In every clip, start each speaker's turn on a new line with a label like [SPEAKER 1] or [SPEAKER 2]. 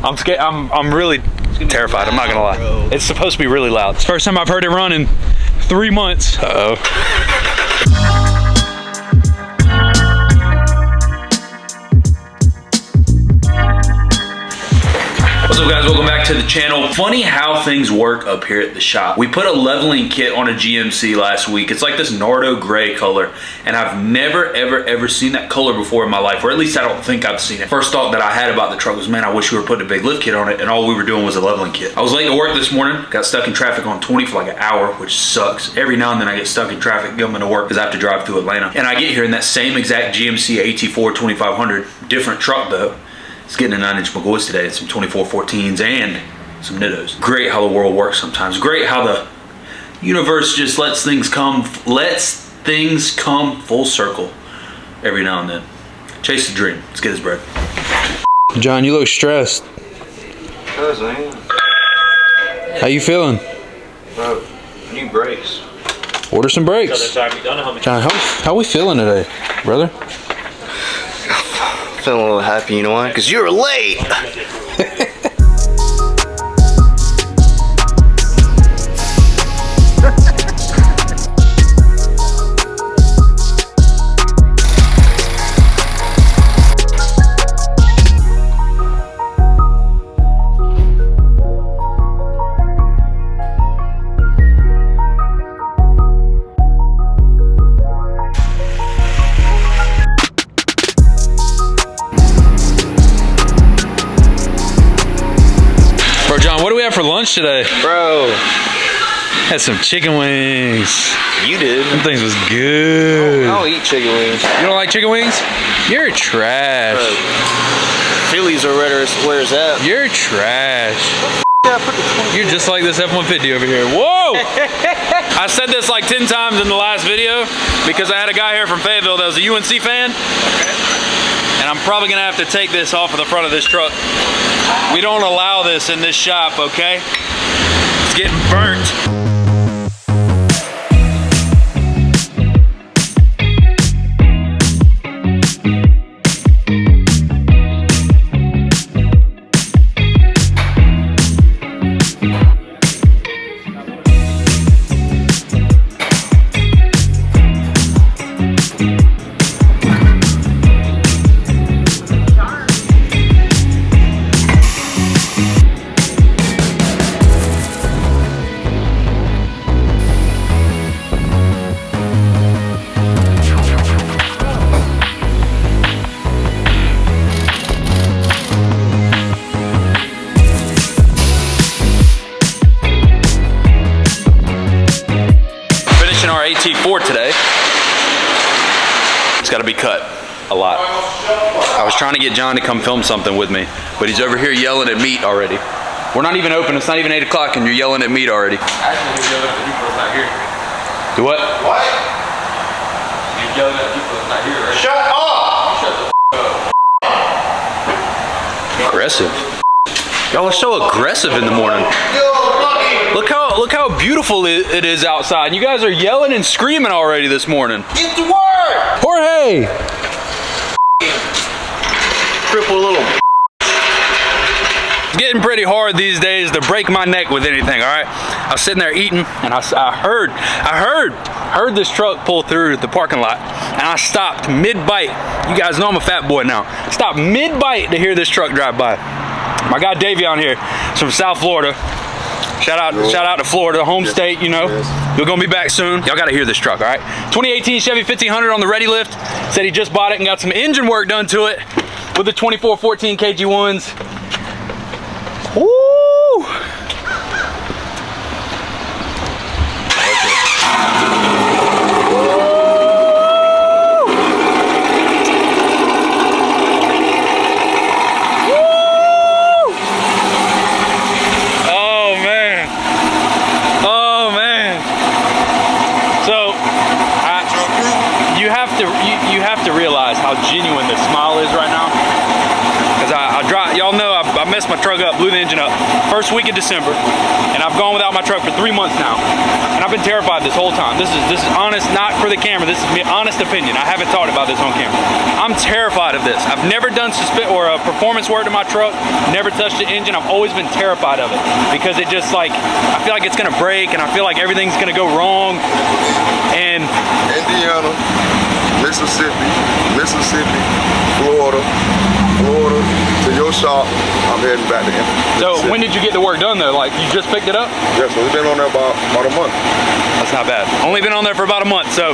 [SPEAKER 1] I'm scared. I'm really terrified. I'm not gonna lie. Bro. It's supposed to be really loud. It's the first time I've heard it run in 3 months. Uh-oh. What's up guys, welcome back to the channel. Funny how things work up here at the shop. We put a leveling kit on a GMC last week. It's like this Nardo gray color, and I've never ever seen that color before in my life, or at least I don't think I've seen it. First thought that I had about the truck was, man, I wish we were putting a big lift kit on it, and all we were doing was a leveling kit. I was late to work this morning, got stuck in traffic on 20 for like an hour, which sucks. Every now and then I get stuck in traffic coming to work because I have to drive through Atlanta. And I get here in that same exact GMC AT4 2500, different truck though. It's getting a 9-inch Mcgaughys today, and some 2414s and some Nittos. Great how the world works sometimes. Great how the universe just lets things come full circle every now and then. Chase the dream. Let's get his bread.
[SPEAKER 2] John, you look stressed.
[SPEAKER 3] Cuz I am.
[SPEAKER 2] How you feeling?
[SPEAKER 3] Bro, new brakes.
[SPEAKER 2] Order some brakes. John, how we feeling today, brother?
[SPEAKER 3] Feeling a little happy, you know why? Because you're late!
[SPEAKER 1] What do we have for lunch today?
[SPEAKER 3] Bro.
[SPEAKER 1] Had some chicken wings.
[SPEAKER 3] You did.
[SPEAKER 1] Them things was good.
[SPEAKER 3] I don't eat chicken wings.
[SPEAKER 1] You don't like chicken wings? You're trash.
[SPEAKER 3] Bro. Phillies are where it's at.
[SPEAKER 1] You're trash.
[SPEAKER 3] Yeah,
[SPEAKER 1] you're just like this F-150 over here. Whoa! I said this like 10 times in the last video because I had a guy here from Fayetteville that was a UNC fan. And I'm probably gonna have to take this off of the front of this truck. We don't allow this in this shop, okay? It's getting burnt. AT4 today. It's got to be cut a lot. I was trying to get John to come film something with me, but he's over here yelling at meat already. We're not even open. It's not even 8 o'clock and you're yelling at meat already.
[SPEAKER 4] Actually, you're yelling at people that's not here.
[SPEAKER 1] Do what?
[SPEAKER 4] What? You're yelling at people that's not here, right?
[SPEAKER 3] Shut up!
[SPEAKER 4] Shut the up.
[SPEAKER 1] Aggressive. Y'all are so aggressive in the morning. Look how beautiful it is outside. You guys are yelling and screaming already this morning.
[SPEAKER 3] Get to work!
[SPEAKER 1] Jorge!
[SPEAKER 3] Cripple little.
[SPEAKER 1] It's getting pretty hard these days to break my neck with anything, all right? I was sitting there eating and I heard this truck pull through the parking lot, and I stopped mid-bite. You guys know I'm a fat boy now. Stopped mid-bite to hear this truck drive by. My guy Davion here is from South Florida. Shout out to Florida, home state, you know. We're gonna be back soon. Y'all gotta hear this truck, all right? 2018 Chevy 1500 on the ready lift. Said he just bought it and got some engine work done to it with the 2414 KG1s. Woo! You have to realize how genuine this smile is right now. Because y'all know I messed my truck up, blew the engine up, first week of December, and I've gone without my truck for 3 months now. And I've been terrified this whole time. This is honest, not for the camera. This is my honest opinion. I haven't talked about this on camera. I'm terrified of this. I've never done performance work to my truck, never touched the engine. I've always been terrified of it because it just like, I feel like it's gonna break and I feel like everything's gonna go wrong. And
[SPEAKER 3] Indiana, Mississippi, Florida to your shop. I'm heading back to Indiana.
[SPEAKER 1] so when did you get the work done though? Like you just picked it up?
[SPEAKER 3] Yeah, so we've been on there about a month.
[SPEAKER 1] That's not bad. Only been on there for about a month. So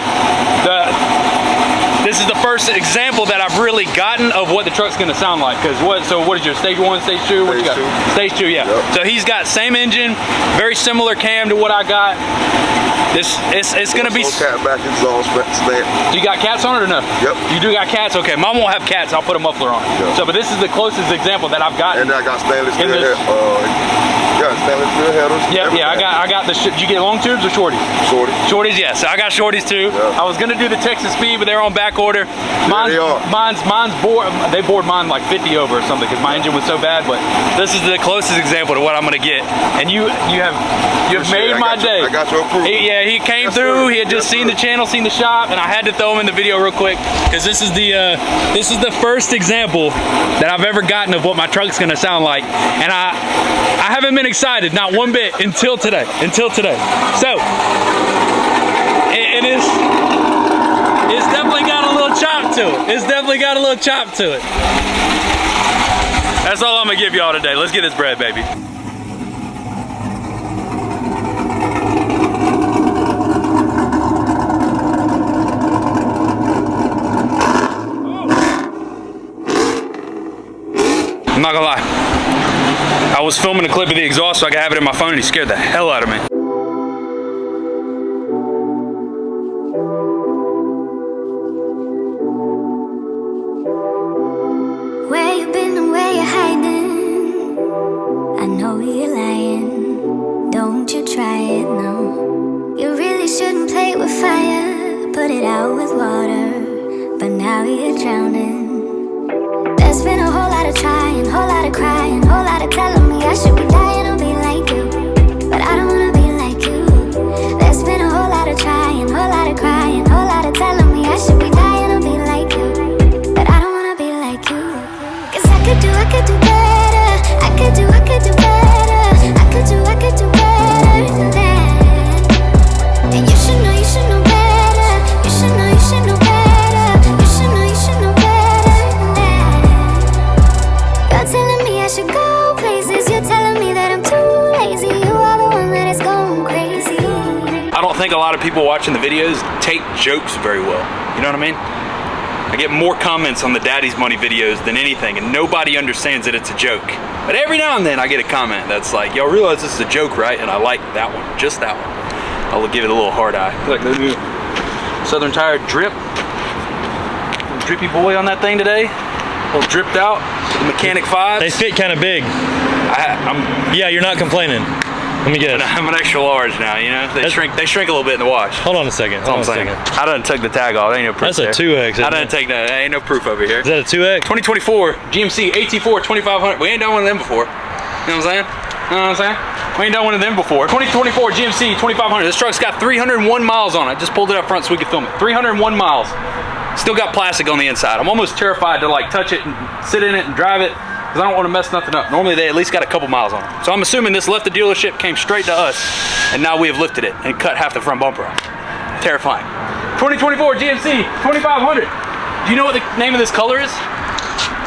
[SPEAKER 1] this is the first example that I've really gotten of what the truck's gonna sound like. Cause what is your stage 1, stage 2? What you got? Stage 2, yeah. Yep. So he's got same engine, very similar cam to what I got. It's gonna be.
[SPEAKER 3] Cat back exhaust stand.
[SPEAKER 1] You got cats on it or no?
[SPEAKER 3] Yep.
[SPEAKER 1] You do got cats? Okay, mine won't have cats. I'll put a muffler on it.
[SPEAKER 3] Yep.
[SPEAKER 1] So, but this is the closest example that I've gotten.
[SPEAKER 3] And I got stainless steel headers. Stainless steel headers.
[SPEAKER 1] Yeah, I got the. Did you get long tubes or shorties? Shorties, yes. I got shorties too. Yep. I was gonna do the Texas Speed, but they're on back order. Mine's bored. They bored mine like 50 over or something because my engine was so bad. But this is the closest example to what I'm gonna get. And you have made my day.
[SPEAKER 3] I got your approval.
[SPEAKER 1] He came through. He had just seen the channel, seen the shop, and I had to throw him in the video real quick because this is the first example that I've ever gotten of what my truck's gonna sound like, and I haven't been excited, not one bit, until today. So it's definitely got a little chop to it. That's all I'm gonna give y'all today. Let's get this bread, baby. I'm not gonna lie. I was filming a clip of the exhaust so I could have it in my phone and he scared the hell out of me.
[SPEAKER 5] Where you been and where you hiding? I know you're lying. Don't you try it, no. You really shouldn't play with fire. Put it out with water. But now you're drowning. There's been a whole lot of trying, whole lot of crying, whole lot of telling me I should be dying or be like you, but I don't wanna be like you. There's been a whole lot of trying, whole lot of crying, whole lot of telling me I should be dying or be like you, but I don't wanna be like you. Cause I could do better. I could do better. I could do better than that. And you should know better. You should know better. You should know better than that. You're telling me I should go places. You're telling me that I'm too lazy. You are the one that is going crazy.
[SPEAKER 1] I don't think a lot of people watching the videos take jokes very well. You know what I mean? I get more comments on the Daddy's Money videos than anything, and nobody understands that it's a joke. But every now and then I get a comment that's like, y'all realize this is a joke, right? And I like that one, just that one. I'll give it a little hard eye. Look, Southern Tire drip. Little drippy boy on that thing today. A little dripped out. The Mechanic 5s.
[SPEAKER 6] They fit kind of big. Yeah, you're not complaining. Let me guess.
[SPEAKER 1] I'm an extra large now, you know? They shrink a little bit in the wash.
[SPEAKER 6] Hold on a second.
[SPEAKER 1] Hold on a second. I done took the tag off. There ain't no proof.
[SPEAKER 6] That's a 2X.
[SPEAKER 1] I done take that. Ain't no proof over here.
[SPEAKER 6] Is that a 2X?
[SPEAKER 1] 2024 GMC AT4 2500. We ain't done one of them before. You know what I'm saying? We ain't done one of them before. 2024 GMC 2500. This truck's got 301 miles on it. Just pulled it up front so we could film it. 301 miles. Still got plastic on the inside. I'm almost terrified to like touch it and sit in it and drive it, because I don't want to mess nothing up. Normally they at least got a couple miles on it. So I'm assuming this left the dealership, came straight to us, and now we have lifted it and cut half the front bumper off. Terrifying. 2024 GMC 2500. Do you know what the name of this color is?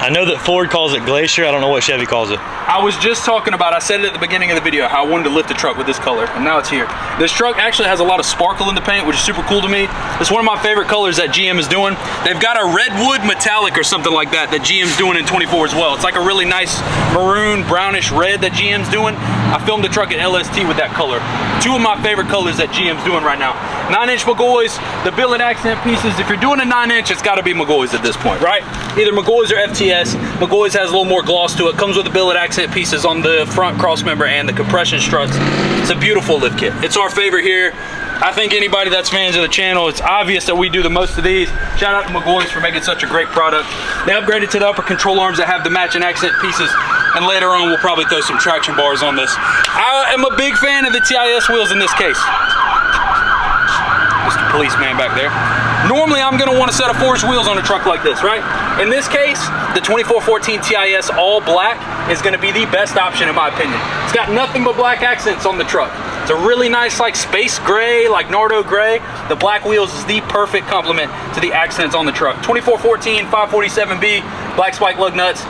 [SPEAKER 6] I know that Ford calls it Glacier. I don't know what Chevy calls it.
[SPEAKER 1] I was just talking about, I said it at the beginning of the video, how I wanted to lift the truck with this color, and now it's here. This truck actually has a lot of sparkle in the paint, which is super cool to me. It's one of my favorite colors that GM is doing. They've got a redwood metallic or something like that GM's doing in 24 as well. It's like a really nice maroon, brownish red that GM's doing. I filmed the truck at LST with that color. Two of my favorite colors that GM's doing right now. 9-inch Mcgaughys, the billet accent pieces. If you're doing a 9-inch, it's gotta be Mcgaughys at this point, right? Either Mcgaughys or FTS. Mcgaughys has a little more gloss to it. Comes with the billet accent pieces on the front cross member and the compression struts. It's a beautiful lift kit. It's our favorite here. I think anybody that's fans of the channel, it's obvious that we do the most of these. Shout out to Mcgaughys for making such a great product. They upgraded to the upper control arms that have the matching accent pieces
[SPEAKER 2] and later on we'll probably throw some traction bars on this. I am a big fan of the TIS wheels in this case. Mr. Policeman back there. Normally I'm gonna want a set of forged wheels on a truck like this, right? In this case, the 2414 TIS all black is gonna be the best option in my opinion. It's got nothing but black accents on the truck. It's a really nice like space gray, like Nardo gray. The black wheels is the perfect complement to the accents on the truck. 2414, 547B, black spike lug nuts.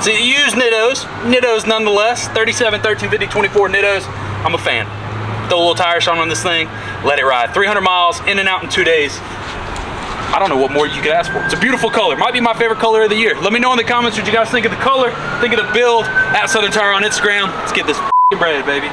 [SPEAKER 2] So you use Nittos nonetheless. 37, 1350, 24 Nittos. I'm a fan. Throw a little tire shine on this thing, let it ride. 300 miles, in and out in 2 days. I don't know what more you could ask for. It's a beautiful color. Might be my favorite color of the year. Let me know in the comments what you guys think of the color, think of the build, at Southern Tire on Instagram. Let's get this bread, baby.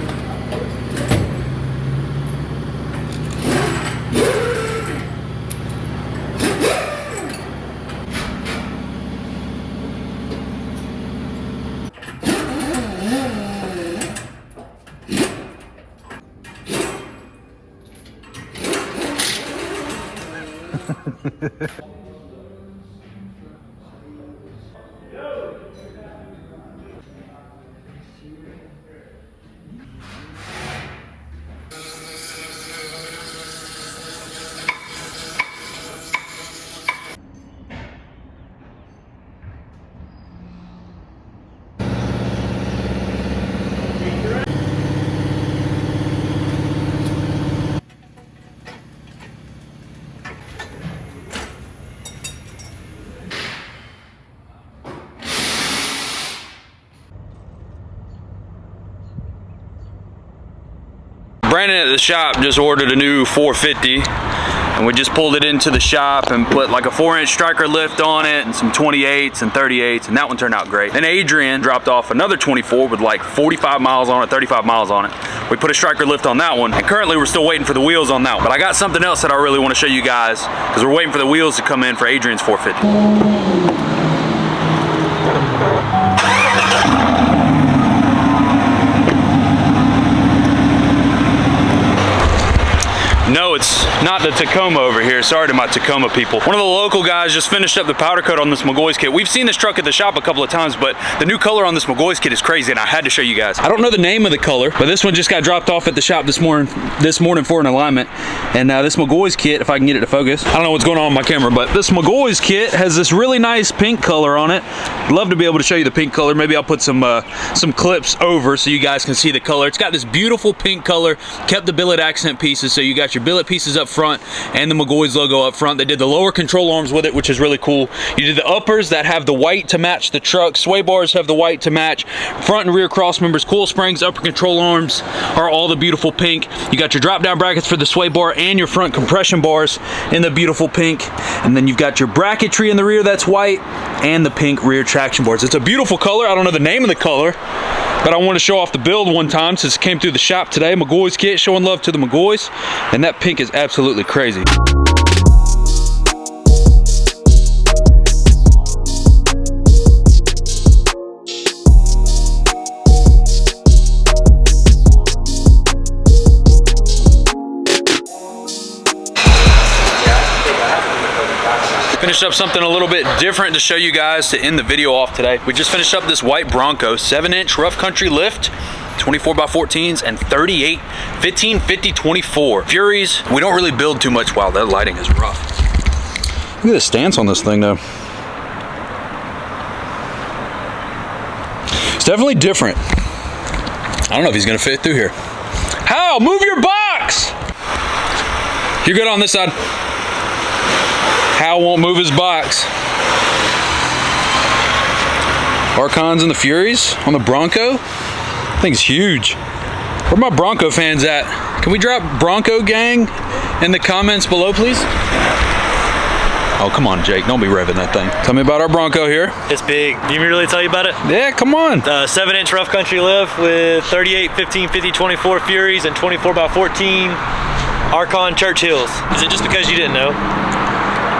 [SPEAKER 2] Brandon at the shop just ordered a new 450 and we just pulled it into the shop and put like a 4-inch striker lift on it and some 28s and 38s, and that one turned out great. Then Adrian dropped off another 24 with like 45 miles on it, 35 miles on it. We put a striker lift on that one, and currently we're still waiting for the wheels on that one. But I got something else that I really want to show you guys because we're waiting for the wheels to come in for Adrian's 450. No, it's not the Tacoma over here. Sorry to my Tacoma people. One of the local guys just finished up the powder coat on this Mcgaughys kit. We've seen this truck at the shop a couple of times, but the new color on this Mcgaughys kit is crazy, and I had to show you guys. I don't know the name of the color, but this one just got dropped off at the shop this morning for an alignment. And this Mcgaughys kit, if I can get it to focus, I don't know what's going on with my camera, but this Mcgaughys kit has this really nice pink color on it. I'd love to be able to show you the pink color. Maybe I'll put some clips over so you guys can see the color. It's got this beautiful pink color, kept the billet accent pieces, so you got your billet pieces up front and the Mcgaughys logo up front. They did the lower control arms with it, which is really cool. You did the uppers that have the white to match the truck. Sway bars have the white to match. Front and rear cross members, coil springs, upper control arms are all the beautiful pink. You got your drop down brackets for the sway bar and your front compression bars in the beautiful pink. And then you've got your bracketry in the rear that's white and the pink rear traction boards. It's a beautiful color. I don't know the name of the color, but I want to show off the build one time since it came through the shop today. Mcgaughys kit, showing love to the Mcgaughys, and that pink is absolutely crazy. Finished up something a little bit different to show you guys to end the video off today. We just finished up this white Bronco 7-inch rough country lift, 24x14s and 38 1550/24 Furies. We don't really build too much. Wow, that lighting is rough. Look at the stance on this thing though. It's definitely different. I don't know if he's gonna fit through here. Hal, move your box! You're good on this side. Hal won't move his box. Archons and the Furies on the Bronco. That thing's huge. Where my Bronco fans at? Can we drop Bronco gang in the comments below, please? Oh, come on, Jake. Don't be revving that thing. Tell me about our Bronco here.
[SPEAKER 6] It's big. You want me to really tell you about it?
[SPEAKER 2] Yeah, come on.
[SPEAKER 6] 7-inch rough country lift with 38 1550/24 Furies and 24x14 Archon Churchills. Is it just because you didn't know?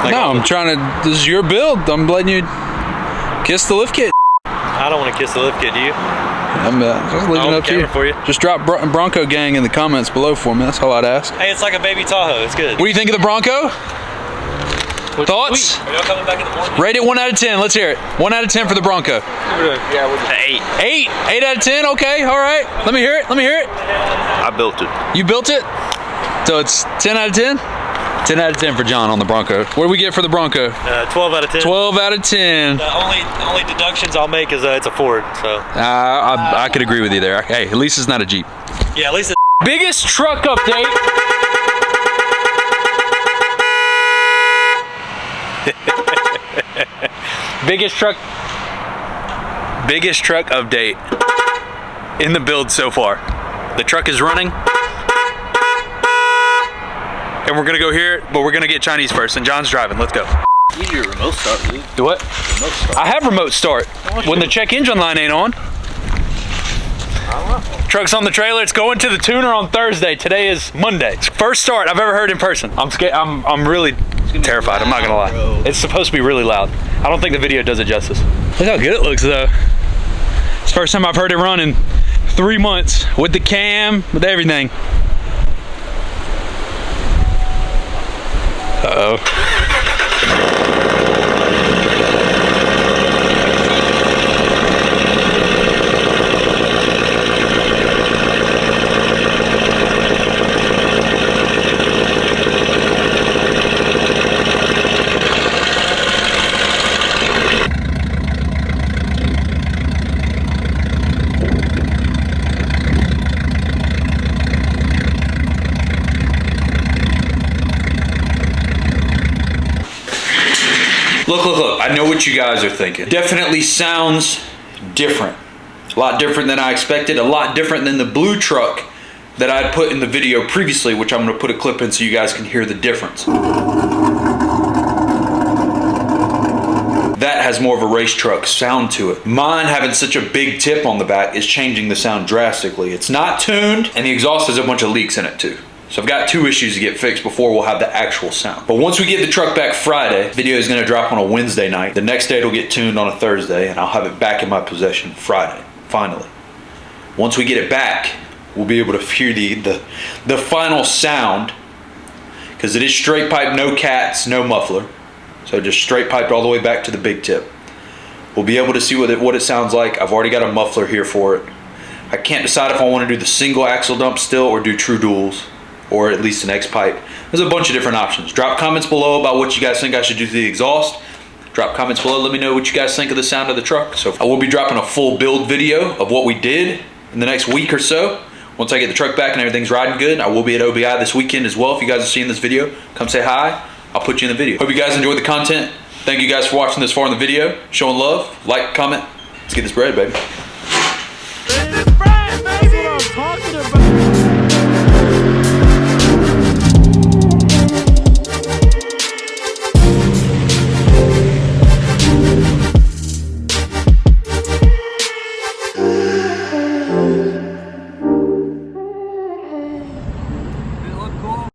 [SPEAKER 6] Like,
[SPEAKER 2] no, I'm trying to, this is your build. I'm letting you kiss the lift kit.
[SPEAKER 6] I don't want to kiss the lift kit, do you?
[SPEAKER 2] I'm just leaving it up to you.
[SPEAKER 6] For you.
[SPEAKER 2] Just drop Bronco gang in the comments below for me. That's all I'd ask.
[SPEAKER 6] Hey, it's like a baby Tahoe. It's good.
[SPEAKER 2] What do you think of the Bronco? Thoughts?
[SPEAKER 6] Sweet. Are y'all coming back in the morning?
[SPEAKER 2] Rate it 1 out of 10. Let's hear it. 1 out of 10 for the Bronco.
[SPEAKER 3] Yeah, we're just,
[SPEAKER 2] 8. 8 out of 10. Okay. All right. Let me hear it. Let me hear it.
[SPEAKER 3] I built it.
[SPEAKER 2] You built it? So it's 10 out of 10? 10 out of 10 for John on the Bronco. What do we get for the Bronco?
[SPEAKER 6] 12 out of 10.
[SPEAKER 2] 12 out of 10.
[SPEAKER 6] The only deductions I'll make is it's a Ford, so.
[SPEAKER 2] I could agree with you there. Hey, at least it's not a Jeep.
[SPEAKER 6] Yeah, at least it's
[SPEAKER 2] Biggest truck update. Biggest truck update in the build so far. The truck is running. And we're gonna go here, but we're gonna get Chinese first, and John's driving. Let's go.
[SPEAKER 4] Use your remote start, dude.
[SPEAKER 2] Do what?
[SPEAKER 4] Remote start.
[SPEAKER 2] I have remote start when the check engine line ain't on. Truck's on the trailer. It's going to the tuner on Thursday. Today is Monday. First start I've ever heard in person. I'm scared. I'm really terrified. I'm not gonna lie.
[SPEAKER 4] Bro.
[SPEAKER 2] It's supposed to be really loud. I don't think the video does it justice. Look how good it looks though. It's the first time I've heard it run in 3 months with the cam, with everything. Uh-oh. Look, I know what you guys are thinking. Definitely sounds different. A lot different than I expected, a lot different than the blue truck that I had put in the video previously, which I'm gonna put a clip in so you guys can hear the difference. That has more of a race truck sound to it. Mine, having such a big tip on the back, is changing the sound drastically. It's not tuned, and the exhaust has a bunch of leaks in it too. So I've got 2 issues to get fixed before we'll have the actual sound. But once we get the truck back Friday, the video is gonna drop on a Wednesday night. The next day it'll get tuned on a Thursday, and I'll have it back in my possession Friday, finally. Once we get it back, we'll be able to hear the final sound, because it is straight pipe, no cats, no muffler. So just straight piped all the way back to the big tip. We'll be able to see what it sounds like. I've already got a muffler here for it. I can't decide if I want to do the single axle dump still or do true duals, or at least an X pipe. There's a bunch of different options. Drop comments below about what you guys think I should do to the exhaust. Drop comments below, let me know what you guys think of the sound of the truck. So I will be dropping a full build video of what we did in the next week or so. Once I get the truck back and everything's riding good, I will be at OBI this weekend as well. If you guys are seeing this video, come say hi. I'll put you in the video. Hope you guys enjoyed the content. Thank you guys for watching this far in the video. Showing love, like, comment. Let's get this bread, baby.